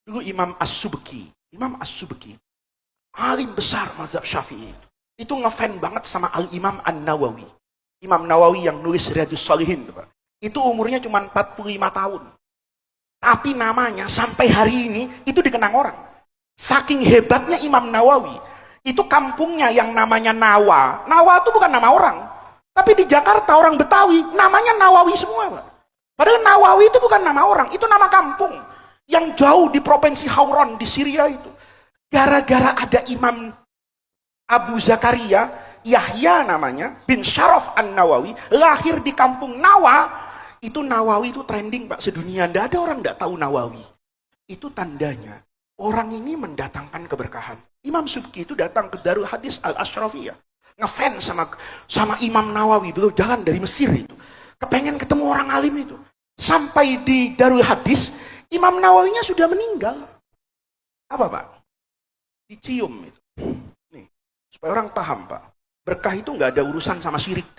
Dulu Imam As-Subki, alim besar mazhab Syafi'i. Itu ngefan banget sama Al-Imam An-Nawawi. Imam Nawawi yang nulis Riyadhus Shalihin. Itu umurnya cuma 45 tahun. Tapi namanya sampai hari ini itu dikenang orang. Saking hebatnya Imam Nawawi. Itu kampungnya yang namanya Nawa. Nawa itu bukan nama orang. Tapi di Jakarta orang Betawi namanya Nawawi semua, Pak. Padahal Nawawi itu bukan nama orang, itu nama kampung. Yang jauh di provinsi Hauran di Syria itu. Gara-gara ada Imam Abu Zakaria, Yahya namanya, bin Syaraf An-Nawawi, lahir di kampung Nawa. Itu Nawawi itu trending, Pak, sedunia. Tidak ada orang tidak tahu Nawawi. Itu tandanya orang ini mendatangkan keberkahan. Imam Subki itu datang ke Darul Hadis Al-Ashrafiyah. Ngefans sama Imam Nawawi. Beliau jalan dari Mesir itu. Kepengen ketemu orang alim itu. Sampai di Darul Hadis, Imam Nawawinya sudah meninggal. Apa, Pak? Dicium itu. Nih, supaya orang paham, Pak. Berkah itu nggak ada urusan sama syirik.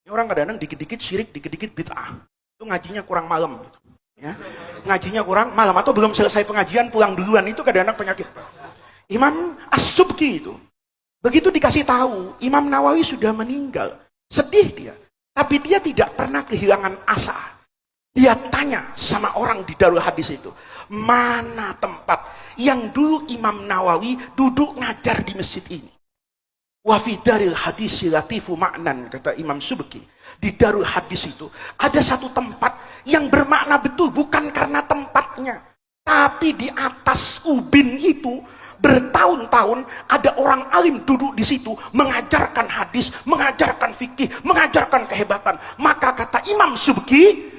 Ini orang kadang-kadang dikit-dikit syirik, dikit-dikit bid'ah. Itu ngajinya kurang malam. Gitu. Ya. Ngajinya kurang malam. Atau belum selesai pengajian, pulang duluan. Itu kadang-kadang penyakit. Imam As-Subki itu. Begitu dikasih tahu, Imam Nawawi sudah meninggal. Sedih dia. Tapi dia tidak pernah kehilangan asa. Dia tanya sama orang di Darul Hadis itu. Mana tempat yang dulu Imam Nawawi duduk ngajar di masjid ini? Wa fi daril hadis latifu ma'nan, kata Imam Subki. Di Darul Hadis itu ada satu tempat yang bermakna betul, bukan karena tempatnya, tapi di atas ubin itu bertahun-tahun ada orang alim duduk di situ mengajarkan hadis, mengajarkan fikih, mengajarkan kehebatan. Maka kata Imam Subki,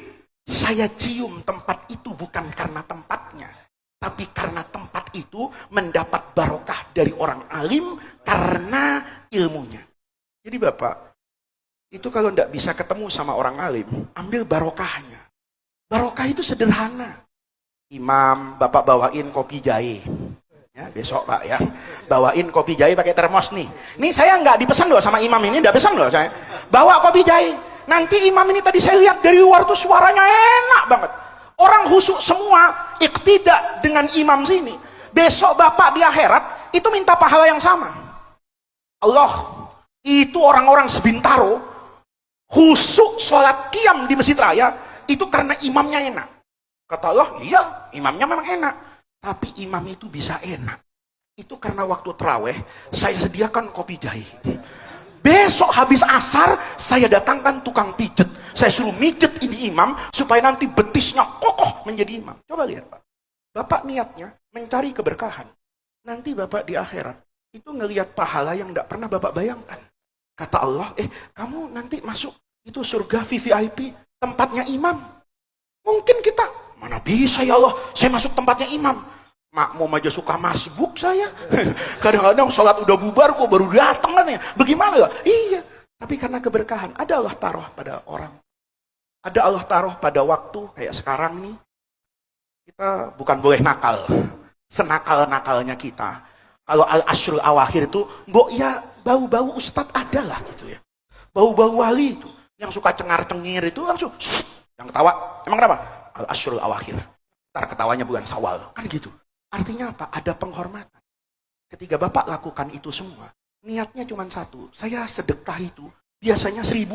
saya cium tempat itu bukan karena tempatnya, tapi karena tempat itu mendapat barokah dari orang alim karena ilmunya. Jadi Bapak, itu kalau tidak bisa ketemu sama orang alim, ambil barokahnya. Barokah itu sederhana. Imam, Bapak bawain kopi jahe. Ya, besok Pak ya, bawain kopi jahe pakai termos nih. Ini saya nggak dipesan loh sama imam ini, nggak pesan loh saya. Bawa kopi jahe. Nanti imam ini tadi saya lihat dari luar tuh suaranya enak banget. Orang khusyuk semua, iktidak dengan imam sini. Besok Bapak di akhirat itu minta pahala yang sama. Allah, itu orang-orang sebintaro khusyuk sholat qiyam di masjid raya itu karena imamnya enak. Kata Allah, iya, imamnya memang enak. Tapi imam itu bisa enak. Itu karena waktu terawih, saya sediakan kopi jahe. Besok habis asar, saya datangkan tukang pijet. Saya suruh mijet ini imam, supaya nanti betisnya kokoh menjadi imam. Coba lihat Pak. Bapak niatnya mencari keberkahan. Nanti Bapak di akhirat, itu ngelihat pahala yang tidak pernah Bapak bayangkan. Kata Allah, kamu nanti masuk itu surga VVIP, tempatnya imam. Mungkin kita, mana bisa ya Allah, saya masuk tempatnya imam. Makmum aja suka masbuk saya. Kadang-kadang sholat udah bubar kok baru datang kan ya. Bagaimana ya? Iya. Tapi karena keberkahan, ada Allah taruh pada orang. Ada Allah taruh pada waktu, kayak sekarang nih. Kita bukan boleh nakal. Senakal-nakalnya kita. Kalau al-ashrul awakhir itu, mbok ya bau-bau ustadz ada lah gitu ya. Bau-bau wali itu. Yang suka cengar-cengir itu langsung, yang ketawa. Emang kenapa? Al-ashrul awakhir. Ntar ketawanya bulan Syawal. Kan gitu. Artinya apa? Ada penghormatan. Ketika Bapak lakukan itu semua, niatnya cuma satu. Saya sedekah itu biasanya 1.000.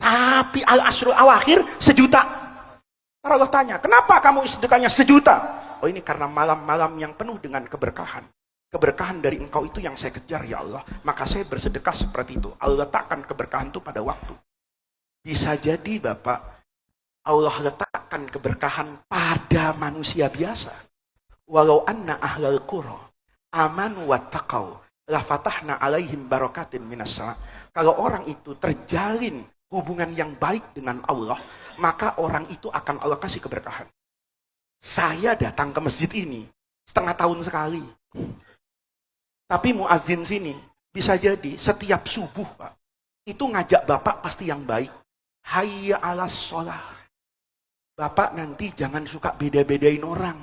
Tapi al-ashrul awakhir 1.000.000. Kalau Allah tanya, kenapa kamu sedekahnya 1.000.000? Oh ini karena malam-malam yang penuh dengan keberkahan. Keberkahan dari engkau itu yang saya kejar ya Allah. Maka saya bersedekah seperti itu. Allah letakkan keberkahan itu pada waktu. Bisa jadi Bapak, Allah letakkan keberkahan pada manusia biasa. Walau anna ahlal qura amanu wattaqau la fatahna alaihim barakatin minas sama. Kalau orang itu terjalin hubungan yang baik dengan Allah, maka orang itu akan Allah kasih keberkahan. Saya datang ke masjid ini setengah tahun sekali. Tapi muazin sini bisa jadi setiap subuh, Pak. Itu ngajak Bapak pasti yang baik. Hayya 'alas shalah. Bapak nanti jangan suka beda-bedain orang.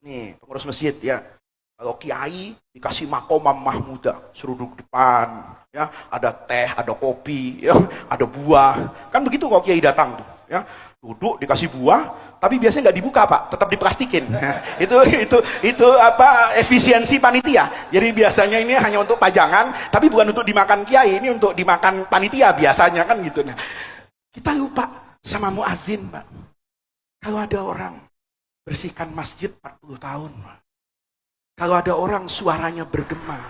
Nih, pengurus masjid ya. Kalau kiai dikasih makomam mahmudah, suruh duduk depan, ya, ada teh, ada kopi, ya, ada buah. Kan begitu kalau kiai datang tuh, ya. Duduk dikasih buah, tapi biasanya nggak dibuka Pak, tetap diplastikin. Nah, itu apa efisiensi panitia. Jadi biasanya ini hanya untuk pajangan, tapi bukan untuk dimakan kiai, ini untuk dimakan panitia biasanya kan gitu. Nah, kita lupa sama muazin Pak. Kalau ada orang bersihkan masjid 40 tahun Pak. Kalau ada orang suaranya bergema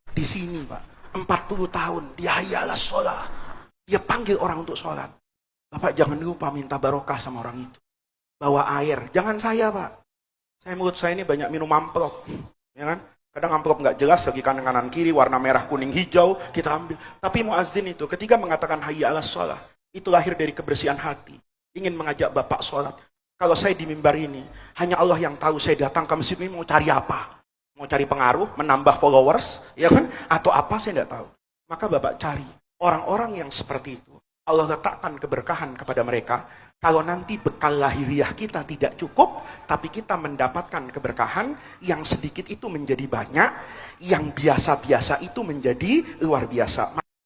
di sini Pak, 40 tahun dia hayyalah sholat, dia panggil orang untuk sholat. Bapak jangan lupa minta barokah sama orang itu. Bawa air. Jangan saya Pak. Menurut saya ini banyak minum amplop. Ya kan? Kadang amplop nggak jelas lagi kanan kiri, warna merah, kuning, hijau, kita ambil. Tapi muazzin itu ketika mengatakan hayya 'alas shalah, itu lahir dari kebersihan hati. Ingin mengajak Bapak sholat. Kalau saya di mimbar ini, hanya Allah yang tahu saya datang ke masjid ini mau cari apa. Mau cari pengaruh, menambah followers, ya kan? Atau apa saya tidak tahu. Maka Bapak cari orang-orang yang seperti itu. Allah letakkan keberkahan kepada mereka. Kalau nanti bekal lahiriah kita tidak cukup, tapi kita mendapatkan keberkahan, yang sedikit itu menjadi banyak, yang biasa-biasa itu menjadi luar biasa.